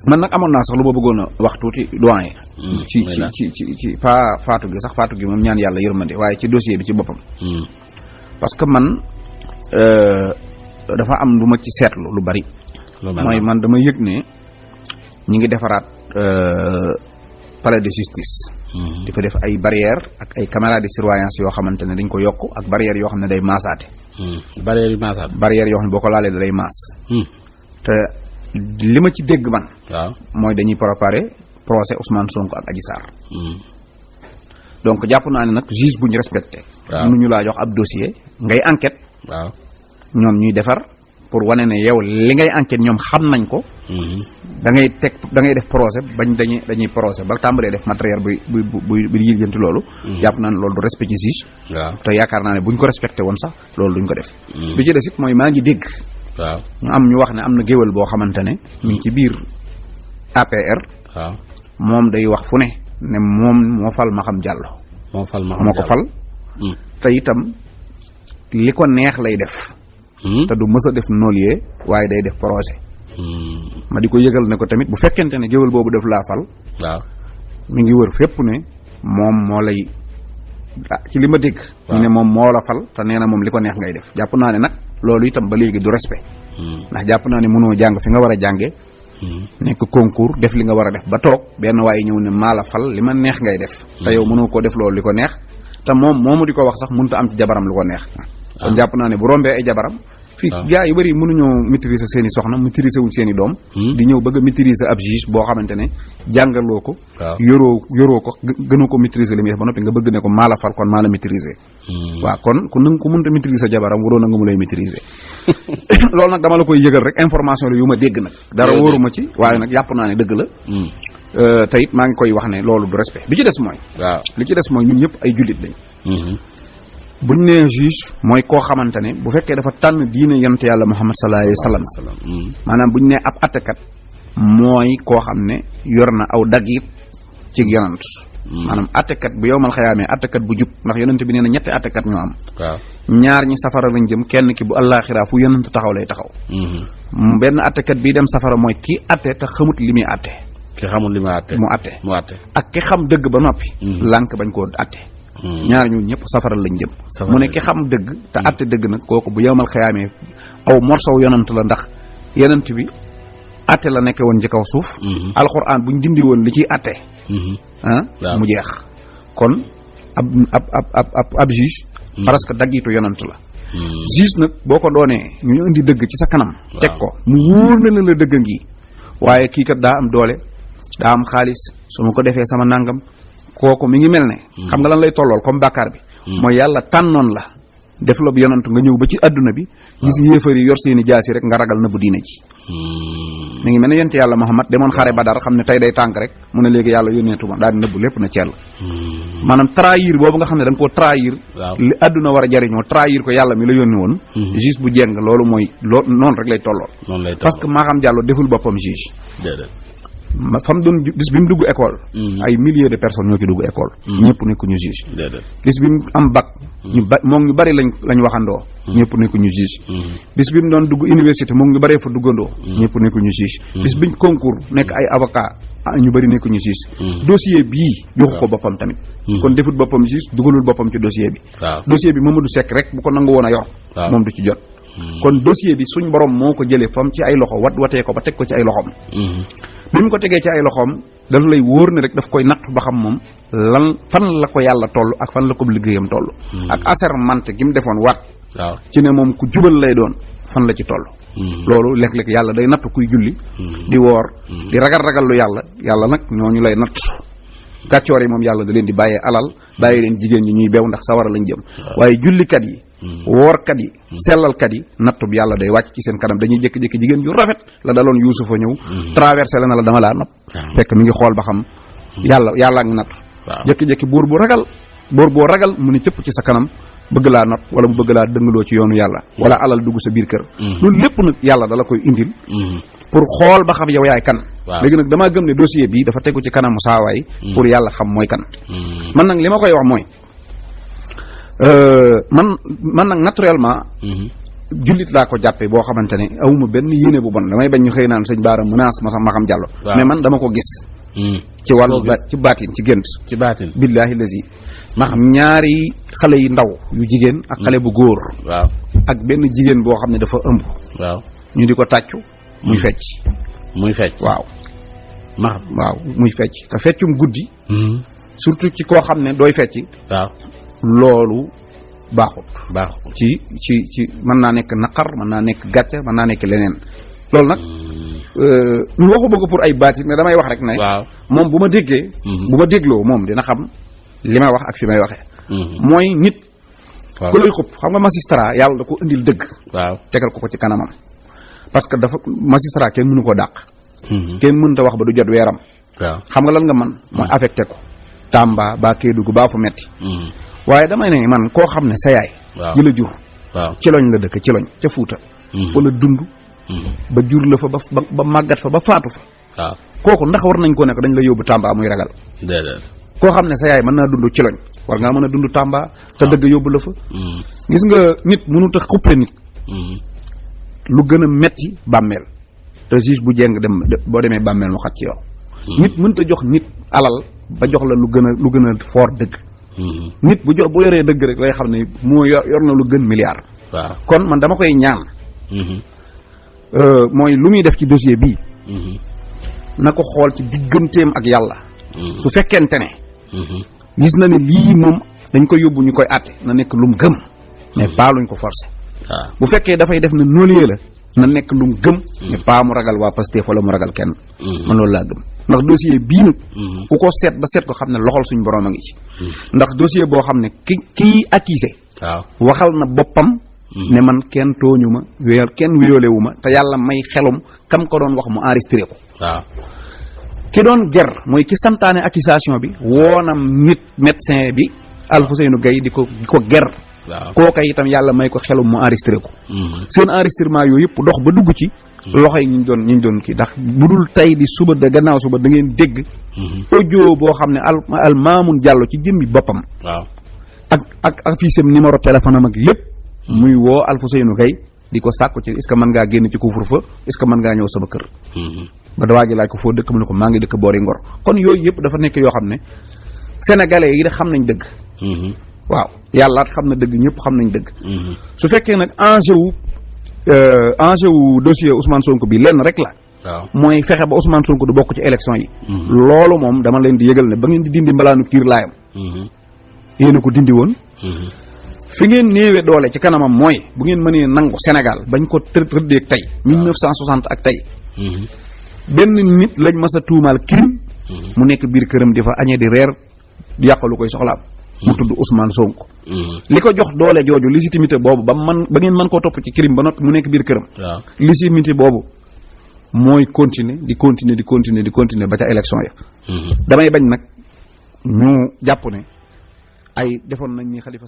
man nag amoon naa sax lu ma bëggoon a wax tuuti doyen. ci pas faatu gi sax faatu gi moom ñaan yàlla yërmande waaye ci dossier bi ci boppam. parce que man dafa am lu ma ci seetlu lu bari. mooy man dama yëg ne ñi ngi defaraat palais de justice. di fa def ay barrières ak ay caméras de surveillance yoo xamante ne dañ ko yokk ak barrières yoo xam ne day maasaate. barrières yoo xam ne boo ko laalee da day maas. te li ma ci dégg man. waaw mooy dañuy préparer procès Ousmane Sonko ak Adji Sarr. donc jàpp naa ne nag juge bu ñu respecté. waaw mënuñu laa jox ab dossier ngay enquête. waaw ñoom ñuy defar pour wane ne yow li ngay enquête ñoom xam nañ ko. da ngay def procès bañ dañuy procès ba tàmbalee def matériel bu yënti loolu. jàpp naa ne loolu du respect ci juge. waaw te yaakaar naa ne buñ ko respecté woon sax loolu duñ ko def. bi ci des it mooy maa ngi dégg. waaw ñu am ñu wax ne am na géwél boo xamante ne mi ngi ci biir APR. waaw moom day wax fu ne moom moo fal Maham Diallo. moo ko fal. te itam li ko neex lay def. te du mës a def nolier waaye day def projet. ma di ko yëgal ne ko tamit bu fekkente ne géwél boobu def laa fal. waaw mi ngi wër fépp ne moom moo lay ci li ma dégg. ñu ne moom moo la fal te nee na moom li ko neex ngay def jàpp naa ne nag loolu itam ba léegi du respect. ndax jàpp naa ne mënoo jàng fi nga war a jàngee. nekk concours def li nga war a def ba toog benn waaye ñëw ne maa la fal li ma neex ngay def. te yow mënoo koo def loolu li ko neex te moom moomu di ko wax sax mënut a am ci jabaram lu ko neex. kon jàpp naa ne bu rombee ay jabaram. fii gars yu bëri mënuñoo maîtriser seen i soxna maîtriser wuñ seen i doom. di ñëw bëgg a maîtriser ab juge boo xamante ne jàngaloo ko. yoroo ko gënoo ko maîtriser li muy def ba noppi nga bëgg ne ko maa la fal kon maa la maîtriser. waaw kon ku mënta maîtriser jabaram waroon na nga mu lay maîtriser. loolu nag dama la koy yëgal rek information la yu ma dégg nag. dara wóoruma ci waaye nag jàpp naa ne dëgg la. te it maa ngi koy wax ne loolu du respect bi ci des mooy. waaw li ci des mooy ñun ñëpp ay jullit lañ. buñ nee juge mooy koo xamante ne bu fekkee dafa tànn diine yonent yàlla Muhammad sallallahu alayhi wa sallam maanaam buñ nee ab attekat mooy koo xam ne yor na aw daggit ci yonent maanaam attekat bu yowmal xayaamee attekat bu jub ndax yonent bi nee na ñetti attekat ñoo am. waaw ñaar ñi safara lañ jëm kenn ki bu àllaaxira fu yonent taxaw lay taxaw. benn attekat bii dem safara mooy ki atte te xamut li muy atte. ki xamul li muy atte mu atte ak ki xam dëgg ba noppi. lànk bañ koo atte. ñaar ñu ñëpp safara lañ jëm. mu ne ki xam dëgg te atte dëgg nag kooku bu yowmal xayaamee aw morsow yonent la ndax yonent bi atte la nekke woon ci kaw suuf. alxuraan buñ dindi woon li ciy atte. mu jeex kon ab juge parce que daggitu yonant la juge nag boo ko doonee ñu indi dëgg ci sa kanam teg ko mu wóor na la dëgg ngi waaye kii kat daa am doole daa am xaalis su ma ko defee sama nangam kooku mi ngi mel ne xam nga lan lay tollool comme bàkkaar bi mooy yàlla tànnoon la def la bu yonant nga ñëw ba ci àdduna bi gis yéefar yi yor seeni jaasi rek nga ragal na bu diine ji mi ngi mel ne yonent yàlla Muhammad demoon xare Badar xam ne tey day tànk rek mu ne léegi yàlla yónneetuma daal di nëbbu lépp na cell maanaam trahir boobu nga xam ne da nga koo trahir li àdduna war a jariñoo trahir ko yàlla mi la yónni woon juge bu jeng loolu mooy noonu rek lay tollool parce que Maham Diallo deful boppam juge fam doon bis bi mu dugg école ay milliers de personnes ñoo ci dugg école ñëpp nekkuñu juge bis bi mu am bac moom ñu bari lañ waxandoo ñëpp nekkuñu juge bis bi mu doon dugg université moom ñu baree fa duggandoo ñëpp nekkuñu juge bis biñ concours nekk ay avocat ñu bari nekkuñu juge dossier bii joxu ko boppam tamit kon defut boppam juge dugalul boppam ci dossier bi dossier bi Mamadou Seck rek bu ko nangu woon a yor moom du ci jot kon dossier bi suñ borom moo ko jëlee fam ci ay loxo watee ko ba teg ko ci ay loxom bi mu ko tegee ci ay loxoom dafa lay wóor ne rek daf koy natt ba xam moom lan fan la ko yàlla toll ak fan la ko liggéeyam toll ak assermenté gi mu defoon waat ci ne moom ku jubal lay doon fan la ci toll loolu léeg-léeg yàlla day natt kuy julli di woor di ragal lu yàlla nag ñooñu lay natt gàccoor yi moom yàlla da leen di bàyyee alal bàyyi leen jigéen ñi ñuy bew ndax sawara lañ jëm waaye jullikat yi woorkat yi sellalkat yi nattub yàlla day wàcc ci seen kanam dañuy jékki-jékki jigéen ju rafet la daloon Yuusufa ñëw traversé la na la dama laa nopp fekk mi ngi xool ba xam yàlla ngi natt jékki-jékki buur boo ragal mu ni cëpp ci sa kanam bëgg laa not wala mu bëgg laa dëngaloo ci yoonu yàlla wala alal dugg sa biir kër loolu lépp nag yàlla dala koy indil pour xool ba xam yow yaay kan léegi nag damaa gëm ne dossier bi dafa tegu ci kanamu saawaay pour yàlla xam mooy kan man nag li ma koy wax mooy man nag naturellement jullit laa ko jàppee boo xamante ne awuma benn yéene bu bon damay bañ ñu xëy naan sëñ Baara menace ma xam Diallo mais man dama ko gis ci wàllu ci baatin ci gént ci baatin billaahi lazi ma xam ñaari xale yu ndaw yu jigéen ak xale bu góor waaw ak benn jigéen boo xam ne dafa ëmb waaw ñu di ko tàccu muy fecc waaw ma xam waaw muy fecc te feccum guddi surtout ci koo xam ne dooy fecc waaw loolu baaxut ci mën naa nekk naqar mën naa nekk gàcce mën naa nekk leneen loolu nag waxuma ko pour ay baati mais damay wax rek ne moom bu ma déggee bu ma dégloo moom dina xam li may wax ak fi may waxee mooy nit ku lay xupp xam nga magistrat yàlla da ko indil dëgg tegal ko ci kanamam parce que dafa magistrat kenn mënu ko dàq kenn mënta wax ba du jot weeram xam nga lan nga man mooy affecté ko Tamba baa Kédougou baa fu metti waaye damay ne man koo xam ne sa yaay ji la jur ci loñ la dëkk ci loñ ca Fuuta fa la dund ba jur la fa ba màggat fa ba faatu fa kooku ndax war nañ ko nekk dañ la yóbbu Tamba muy ragal koo xam ne sa yaay mën naa dund ci loñ war ngaa mën a dund Tamba te dëgg yóbbu la fa gis nga nit mënut a xuppe nit lu gën a metti bàmmeel te juge bu jeng dem boo demee bàmmeel mu xat ci yow nit mënta jox nit alal ba jox la lu gën a fort dëgg nit bu yoree dëgg rek lay xam ne moo yor na lu gën milliard kon man dama koy ñaan mooy lu muy def ci dossier bii na ko xool ci digganteem ak yàlla su fekkente ne gis na ne lii moom dañ koy yóbbu ñu koy àtte na nekk lum gëm mais pas luñ ko forcé bu fekkee dafay def na nolie la na nekk lum gëm mais pas mu ragal waa Pastef wala mu ragal kenn man loolu laa gëm ndax dossier bii nag ku ko seet ba seet ko xam ne loxol suñ borom a ngi ci ndax dossier boo xam ne kii accusé waxal na boppam ne man kenn tooñu ma kenn wéyoole wu ma te yàlla may xelum kam ko doon wax mu enregistré ko ki doon ger mooy ki santaane accusation bi woonam nit médecin bi Alfousseynou Gaye di ko ger kooka itam yàlla may ko xelum mu enregistré ko seen enregistrement yooyu yëpp dox ba dugg ci loxo yi ñu doon kii ndax bu dul tey di suba de gannaaw suba da ngeen dégg audio boo xam ne al Mamoun Diallo ci jëmmi boppam ak affiche am numéro téléphone am ak lépp muy woo Alfousseynou Gaye di ko sàkku ci est-ce que mën ngaa génn ci couvre-feu est-ce que mën ngaa ñëw sama kër ba dawaa ji laaj ko foo dëkk mu ne ko maa ngi dëkk boori Ngor kon yooyu yëpp dafa nekk yoo xam ne sénégalais yi de xam nañ dëgg waaw yàlla xam na dëgg ñëpp xam nañ dëgg su fekkee nag enjeu wu dossier Ousmane Sonko bi lenn rek la mooy fexe ba Ousmane Sonko du bokk ci élection yi loolu moom dama leen di yëgal ne ba ngeen di dindi mbalaanu kiir laayam yéen a ko dindi woon fi ngeen néewee doole ci kanamam mooy bu ngeen mënee nangu Sénégal bañ ko rëddeeg tey 1960 ak tey benn nit lañ mas a tuumaal crime mu nekk biir këram di fa añee di reer yàqalu koy soxlaam mu tudd Ousmane Sonko li ko jox doole jooju légitimité boobu ba ngeen mën koo topp ci crime ba noppi mu nekk biir këram légitimité boobu mooy continuer ba ca élection ya damay bañ nag ñu jàpp ne ay defoon nañ ni Khalifa